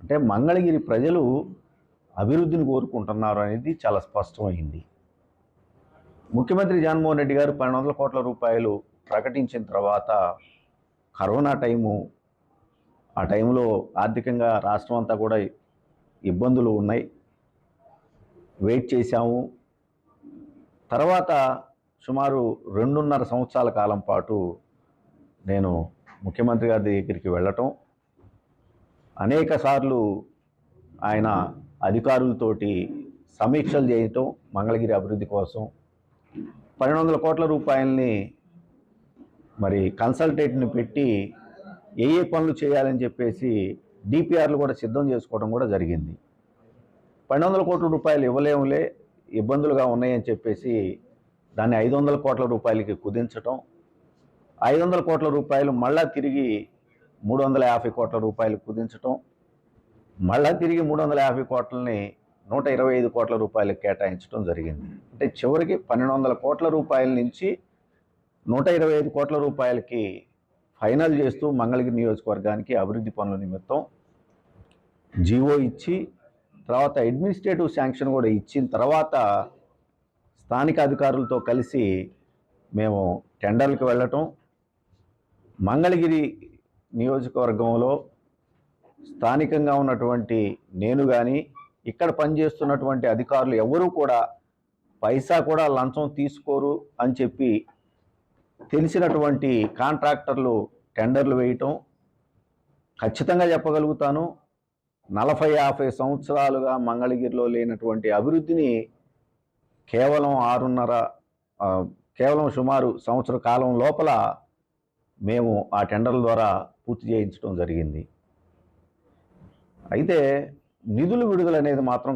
అంటే మంగళగిరి ప్రజలు అభివృద్ధిని కోరుకుంటున్నారు అనేది చాలా స్పష్టమైంది. ముఖ్యమంత్రి జగన్మోహన్ రెడ్డి గారు 1200 కోట్ల రూపాయలు ప్రకటించిన తర్వాత కరోనా టైము, ఆ టైంలో ఆర్థికంగా రాష్ట్రం అంతా కూడా ఇబ్బందులు ఉన్నాయి. వెయిట్ చేశాము. తర్వాత సుమారు 2.5 సంవత్సరాల కాలం పాటు నేను ముఖ్యమంత్రి గారి దగ్గరికి వెళ్ళటం, అనేక సార్లు ఆయన అధికారులతోటి సమీక్షలు చేయటం మంగళగిరి అభివృద్ధి కోసం. 1200 కోట్ల రూపాయలని మరి కన్సల్టేట్ని పెట్టి ఏ పనులు చేయాలని చెప్పేసి డిపిఆర్లు కూడా సిద్ధం చేసుకోవడం కూడా జరిగింది. 1200 కోట్ల రూపాయలు ఇవ్వలేములే, ఇబ్బందులుగా ఉన్నాయని చెప్పేసి దాన్ని 500 కోట్ల రూపాయలకి కుదించటం, 500 కోట్ల రూపాయలు మళ్ళా తిరిగి 350 కోట్ల రూపాయలు కుదించటం, మళ్ళా తిరిగి 350 కోట్లని 125 కోట్ల రూపాయలకు కేటాయించడం జరిగింది. అంటే చివరికి 1200 కోట్ల రూపాయల నుంచి 125 కోట్ల రూపాయలకి ఫైనల్ చేస్తూ మంగళగిరి నియోజకవర్గానికి అభివృద్ధి పనుల నిమిత్తం జీవో ఇచ్చి, తర్వాత అడ్మినిస్ట్రేటివ్ శాంక్షన్ కూడా ఇచ్చిన తర్వాత స్థానిక అధికారులతో కలిసి మేము టెండర్లకు వెళ్ళటం, మంగళగిరి నియోజకవర్గంలో స్థానికంగా ఉన్నటువంటి నేను కానీ ఇక్కడ పనిచేస్తున్నటువంటి అధికారులు ఎవరూ కూడా పైసా కూడా లంచం తీసుకోరు అని చెప్పి తెలిసినటువంటి కాంట్రాక్టర్లు టెండర్లు వేయటం. ఖచ్చితంగా చెప్పగలుగుతాను, 40-50 సంవత్సరాలుగా మంగళగిరిలో లేనటువంటి అభివృద్ధిని కేవలం సుమారు సంవత్సర కాలం లోపల మేము ఆ టెండర్ల ద్వారా పూర్తి చేయించడం జరిగింది. అయితే నిధులు విడుదల అనేది మాత్రం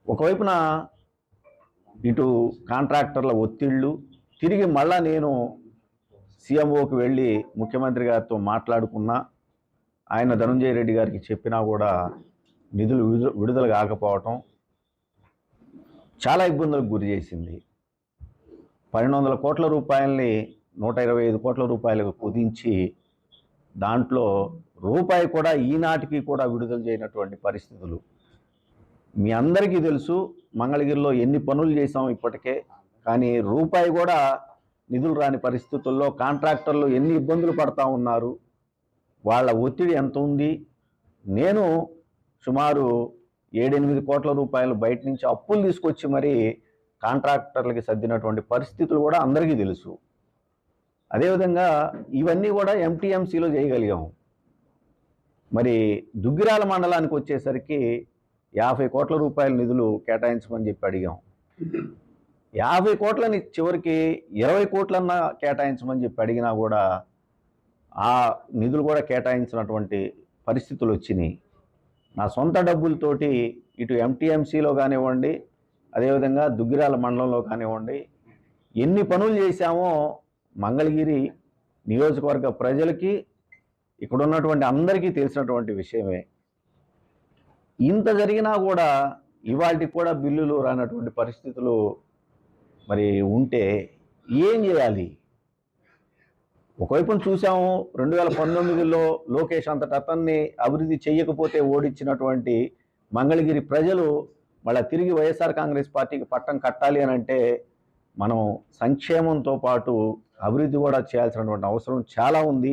ఒకవైపున ఇటు కాంట్రాక్టర్ల ఒత్తిళ్ళు, తిరిగి మళ్ళా నేను సీఎంఓకి వెళ్ళి ముఖ్యమంత్రి గారితో మాట్లాడుకున్నా, ఆయన ధనంజయ రెడ్డి గారికి చెప్పినా కూడా నిధులు విడుదల కాకపోవటం చాలా ఇబ్బందులకు గురి చేసింది. 1200 కోట్ల రూపాయలని 125 కోట్ల రూపాయలకు కుదించి దాంట్లో రూపాయి కూడా ఈనాటికి కూడా విడుదల చేయనటువంటి పరిస్థితులు. మీ అందరికీ తెలుసు మంగళగిరిలో ఎన్ని పనులు చేసాం ఇప్పటికే, కానీ రూపాయి కూడా నిధులు రాని పరిస్థితుల్లో కాంట్రాక్టర్లు ఎన్ని ఇబ్బందులు పడతా ఉన్నారు, వాళ్ళ ఒత్తిడి ఎంత ఉంది. నేను సుమారు 7-8 కోట్ల రూపాయలు బయట నుంచి అప్పులు తీసుకొచ్చి మరీ కాంట్రాక్టర్లకి సర్దినటువంటి పరిస్థితులు కూడా అందరికీ తెలుసు. అదేవిధంగా ఇవన్నీ కూడా ఎంటీఎంసీలో చేయగలిగాము. మరి దుగ్గిరాల మండలానికి వచ్చేసరికి 50 కోట్ల రూపాయల నిధులు కేటాయించమని చెప్పి అడిగాం. 50 కోట్లని చివరికి 20 కోట్లన్నా కేటాయించమని చెప్పి అడిగినా కూడా ఆ నిధులు కూడా కేటాయించినటువంటి పరిస్థితులు వచ్చినాయి. నా సొంత డబ్బులతోటి ఇటు ఎంటీఎంసీలో కానివ్వండి, అదేవిధంగా దుగ్గిరాల మండలంలో కానివ్వండి, ఎన్ని పనులు చేశామో మంగళగిరి నియోజకవర్గ ప్రజలకి, ఇక్కడ ఉన్నటువంటి అందరికీ తెలిసినటువంటి విషయమే. ఇంత జరిగినా కూడా ఇవాళకి కూడా బిల్లులు రానటువంటి పరిస్థితులు మరి ఉంటే ఏం చేయాలి? ఒకవైపున చూసాము 2019లో లోకేష్ అంతటి అతన్ని అభివృద్ధి చేయకపోతే ఓడించినటువంటి మంగళగిరి ప్రజలు మళ్ళీ తిరిగి వైఎస్ఆర్ కాంగ్రెస్ పార్టీకి పట్టం కట్టాలి అని అంటే మనం సంక్షేమంతో పాటు అభివృద్ధి కూడా చేయాల్సినటువంటి అవసరం చాలా ఉంది.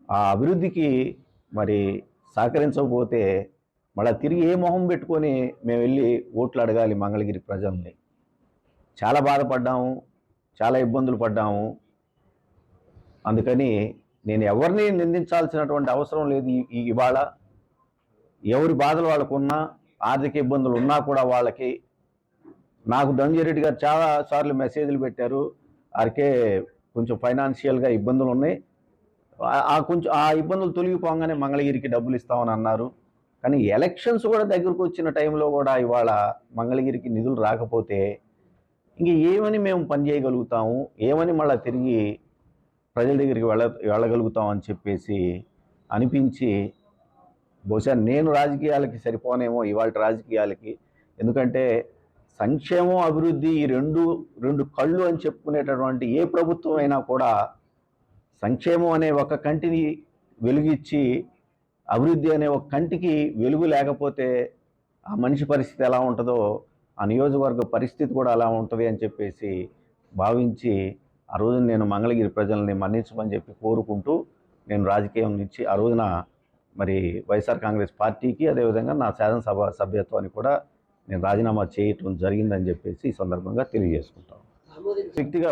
ఆ అభివృద్ధికి మరి సహకరించకపోతే మళ్ళీ తిరిగి ఏ మొహం పెట్టుకొని మేము వెళ్ళి ఓట్లు అడగాలి మంగళగిరి ప్రజల్ని? చాలా బాధపడ్డాము, చాలా ఇబ్బందులు పడ్డాము. అందుకని నేను ఎవరిని నిందించాల్సినటువంటి అవసరం లేదు. ఇవాళ ఎవరి బాధలు వాళ్ళకున్నా, ఆర్థిక ఇబ్బందులు ఉన్నా కూడా వాళ్ళకి, నాకు ధనంజయ రెడ్డి గారు చాలా సార్లు మెసేజ్లు పెట్టారు, ఆరికే కొంచెం ఫైనాన్షియల్గా ఇబ్బందులు ఉన్నాయి, ఆ ఇబ్బందులు తొలగిపోగానే మంగళగిరికి డబ్బులు ఇస్తామని అన్నారు. కానీ ఎలక్షన్స్ కూడా దగ్గరకు వచ్చిన టైంలో కూడా ఇవాళ మంగళగిరికి నిధులు రాకపోతే ఇంక ఏమని మేము పనిచేయగలుగుతాము, ఏమని మళ్ళీ తిరిగి ప్రజల దగ్గరికి వెళ్ళగలుగుతామని చెప్పేసి అనిపించి, బహుశా నేను రాజకీయాలకి సరిపోనేమో ఇవాళ రాజకీయాలకి. ఎందుకంటే సంక్షేమం, అభివృద్ధి ఈ రెండు కళ్ళు అని చెప్పుకునేటటువంటి ఏ ప్రభుత్వం అయినా కూడా సంక్షేమం అనే ఒక కంటిని వెలుగిచ్చి అభివృద్ధి అనే ఒక కంటికి వెలుగు లేకపోతే ఆ మనిషి పరిస్థితి ఎలా ఉంటుందో ఆ నియోజకవర్గ పరిస్థితి కూడా అలా ఉంటుంది అని చెప్పేసి భావించి ఆ రోజు నేను మంగళగిరి ప్రజల్ని మన్నించమని చెప్పి కోరుకుంటూ నేను రాజకీయం నుంచి ఆ రోజున మరి వైఎస్ఆర్ కాంగ్రెస్ పార్టీకి అదేవిధంగా నా శాసనసభ సభ్యత్వాన్ని కూడా నేను రాజీనామా చేయటం జరిగిందని చెప్పేసి ఈ సందర్భంగా తెలియజేసుకుంటాను. వ్యక్తిగా